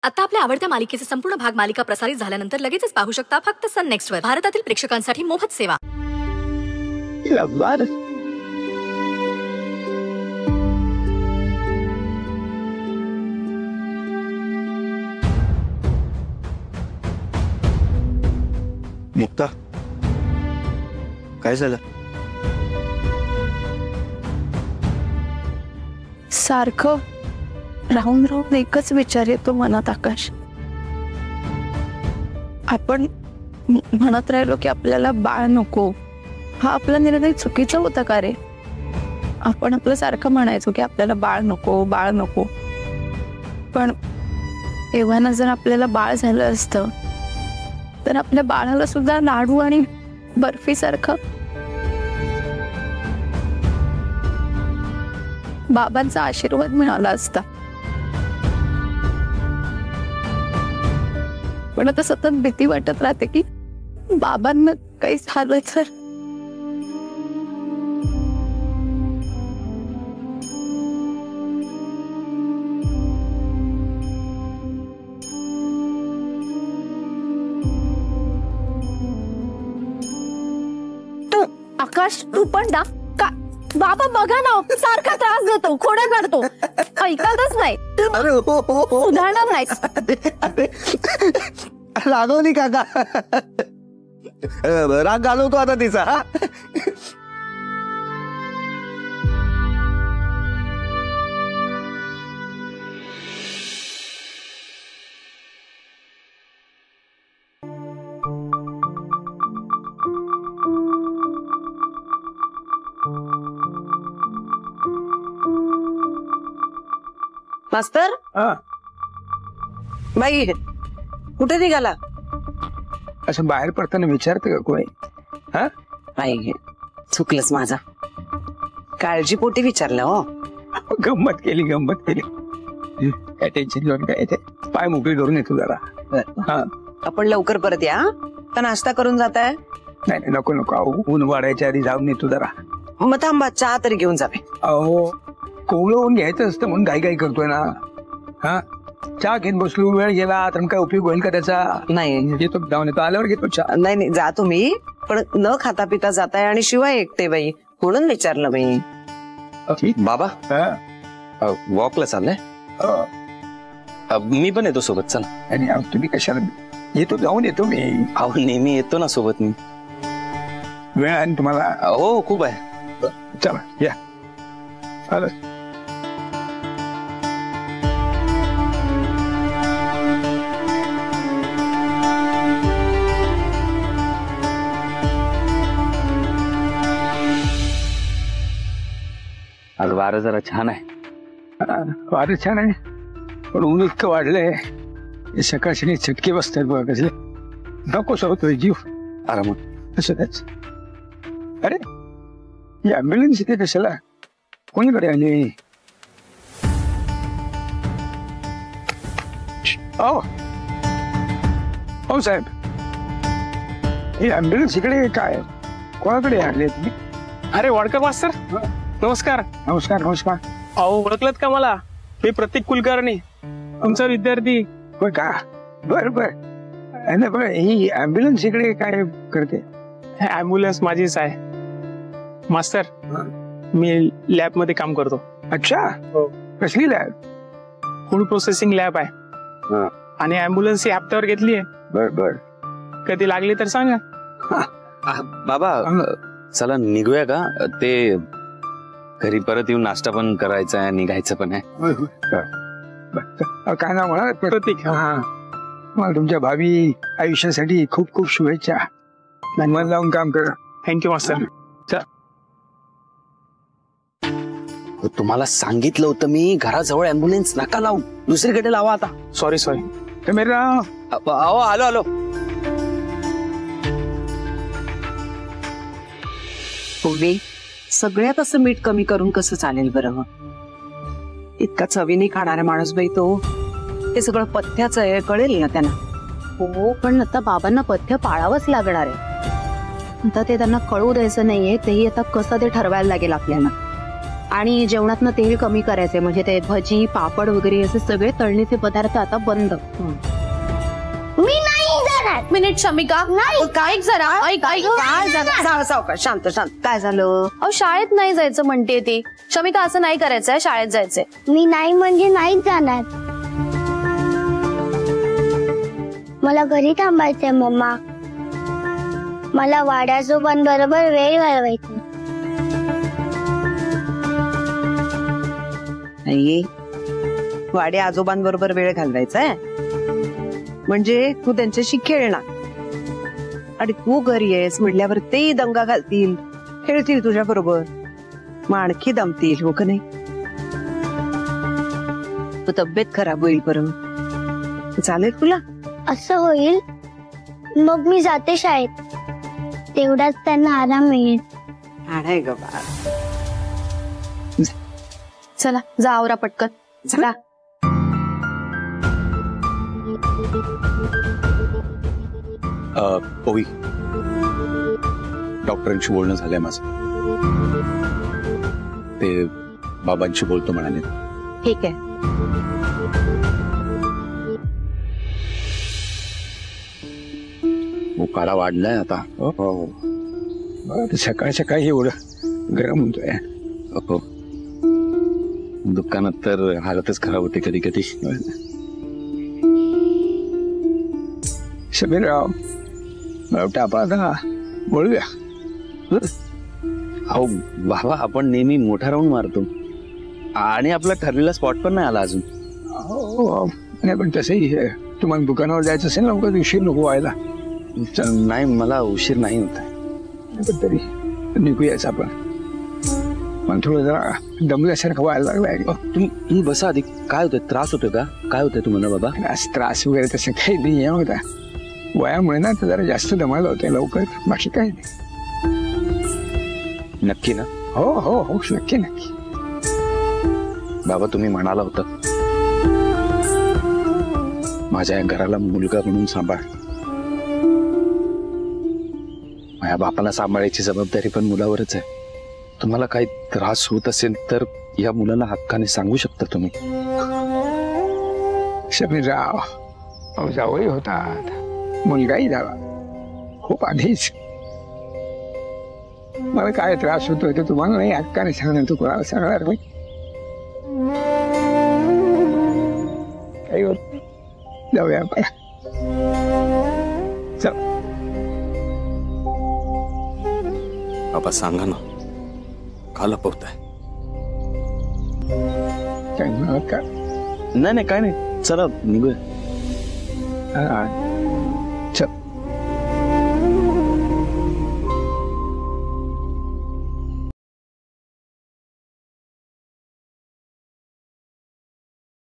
आता आपल्या आवडत्या मालिकेचे संपूर्ण भाग मालिका प्रसारित झाल्यानंतर लगेचच पाहू शकता फक्त सन नेक्स्ट वर. भारतातील प्रेक्षकांसाठी मोफत सेवा. मुक्ता, काय झालं? सारखं राहून राहून एकच विचार येतो मनात आकाश. आपण म्हणत राहिलो की आपल्याला बाळ नको. हा आपला निर्णय चुकीचा होता का रे? आपण आपलं सारखं म्हणायचो की आपल्याला बाळ नको, बाळ नको. पण एव्हाना जर आपल्याला बाळ झालं असतं तर आपल्या बाळाला सुद्धा लाडू आणि बर्फी सारखं बाबांचा आशीर्वाद मिळाला असता. पण आता सतत भीती वाटत राहते की बाबांना काही झालं तर. तू आकाश, तू पण ना का बाबा बघा ना, सारखा त्रास देतो, खोड्या काढतो, ऐकतच नाही. अरे हो सुधारणार नाही. रागवली काका. राग घालवतो आता तिचा. मास्तर, बाई कुठे निघाला? असं बाहेर पडताना विचारते का कोणी? हा बाई, चुकलंच माझा. काळजीपोटी विचारलं हो. गंमत केली. काय टेन्शन घेऊन काय ते पाय मोकळी करून येतो जरा. हा, आपण लवकर परत या. का नाश्ता करून जाताय? नाही नको. ऊन वाढायच्या आधी जाऊन येतो जरा. मग थांबा, चहा तरी घेऊन जावे. अहो, कोवळं ऊन घ्यायचं असतं म्हणून घाई करतोय ना. हा, चहा घेत बसलो, वेळ गेला तर काय उपयोग होईल का त्याचा? नाही, येतो जाऊन येतो, आल्यावर घेतो चहा. नाही जा तुम्ही, पण न खाता पिता जाताय आणि शिवाय एकटे बाई, म्हणून विचारलं मी. बाबा वॉकला चाललंय? मी पण येतो सोबत. चला. आणि तुम्ही कशाला? येतो, जाऊन येतो मी. अहो, नेहमी येतो ना सोबत मी. वेळ आहे तुम्हाला? हो, खूप आहे. चला या. आज वारं जरा छान आहे. वारं छान आहे, पण ऊन इतकं वाढलंय. सकाळशी चटके बसतात बघा कसले. नको होतोय जीव. आरामात असं त्याच. अरे, ही ॲम्ब्युलन्स इथे कशाला? कोणीकडे आली? हो साहेब, ही ॲम्ब्युलन्स इकडे काय? कोणाकडे आणली तुम्ही? अरे वडकर मास्तर, नमस्कार. नमस्कार. अहो, ओळखलत का मला? मी प्रतीक कुलकर्णी, तुमचा विद्यार्थी. होय का? बर. ही ॲम्ब्युलन्स इकडे काय करते? ॲम्ब्युलन्स माझीच आहे मास्तर. मी लॅब मध्ये काम करतो. अच्छा, कसली लॅब? फूड प्रोसेसिंग लॅब आहे. आणि ॲम्ब्युलन्स ही हप्त्यावर घेतली आहे. बर. कधी लागली तर सांगा. बाबा, चला निघूया का? ते घरी परत येऊन नाश्ता पण करायचा आहे, निघायचं पण आहे. काय नाव म्हणा? प्रतीक. मला तुमच्या भावी आयुष्यासाठी खूप खूप शुभेच्छा. मन लावून काम करा. थँक्यू मास्तर. तुम्हाला सांगितलं होतं मी, घराजवळ ॲम्ब्युलन्स नका लावू, दुसरीकडे लावा. आता सॉरी. आलो. पूर्वी सगळ्यात असं मीठ कमी करून कसं चालेल बरं? इतका चवीने खाणारा माणूस बाई तो. ते सगळं पथ्याचं आहे, कळेल ना त्यांना. हो, पण आता बाबांना पथ्य पाळावंच लागणार आहे. आता ते त्यांना कळू द्यायचं नाहीये, तेही आता कसं ते ठरवायला लागेल आपल्याला. आणि जेवणातनं तेल कमी करायचंय, म्हणजे ते भजी पापड वगैरे असे सगळे तळणीचे पदार्थ आता बंद. मी नाही जाणार. मिनिट शमिका, काय जरा ऐक ऐक. काय झालं? सावकाश, शांत शांत. काय झालं? अहो शाळेत नाही जायचं म्हणते ती. शमिका असं नाही करायचंय, शाळेत जायचंय. मी नाही म्हणजे नाहीच जाणार. मला घरी थांबायचंय मम्मा. मला वाड्यासोबत वेळ घालवायची. नाही, वाडे आजोबांबरोबर वेळ घालवायचा आहे म्हणजे तू त्यांच्याशी खेळणार, आणि तू घरी आहेस म्हटल्यावर ते दंगा घालतील, खेळतील तुझ्या बरोबर, मग आणखी दमतील, हो का नाही? तू तब्येत खराब होईल परत. चालेल तुला? असं होईल मग मी जाते शाळेत. तेवढाच त्यांना आराम मिळेल. आहे ग बा. चला जा आवरा पटकन. चला. ओवी, डॉक्टरांशी बोलणं झालंय माझं. ते बाबांशी बोलतो म्हणाले. ठीक आहे. उकाडा वाढलाय आता. सकाळ सकाळी एवढं गरम होतोय. हो, दुकानात तर हालतच खराब होते कधी कधी. समीरराव, टापा आता बोलूया. अहो बाबा, आपण नेहमी मोठा राऊंड मारतो आणि आपला ठरलेला स्पॉट पण नाही आला अजून. हो, नाही पण तसंही तुम्हाला दुकानावर जायचं असेल ना, उगाच उशीर नको व्हायला. नाही, मला उशीर नाही होत. पण तरी निघूयाच आपण. पण थोडं जरा दमल्यासारखं व्हायला लागलाय. तुम्ही बसा आधी. काय होतंय? त्रास होतोय का? काय होतंय तुम्हाला बाबा? त्रास वगैरे तसं काही नाही होता. वयामुळे ना तर जरा जास्त दमायला होतंय लवकर, बाकी काही नाही. नक्की ना? हो हो हो, नक्की नक्की. बाबा, तुम्ही म्हणाला होता माझ्या या घराला मुलगा म्हणून सांभाळ. माझ्या बापाला सांभाळायची जबाबदारी पण मुलावरच आहे. तुम्हाला काही त्रास होत असेल तर या मुलाला हक्काने सांगू शकता तुम्ही. समीरराव, अहो जावई होतात, मुलगाही झाला खूप आधीच. मला काय त्रास होतोय ते तुम्हाला नाही हक्काने सांगणार, तू कोणाला सांगणार नाही. काही होत नाही. जाऊया आपण. चल बाबा, सांगा ना, का लपवताय? काय म्हणत का? नाही नाही, काय नाही, चला निघूया. हा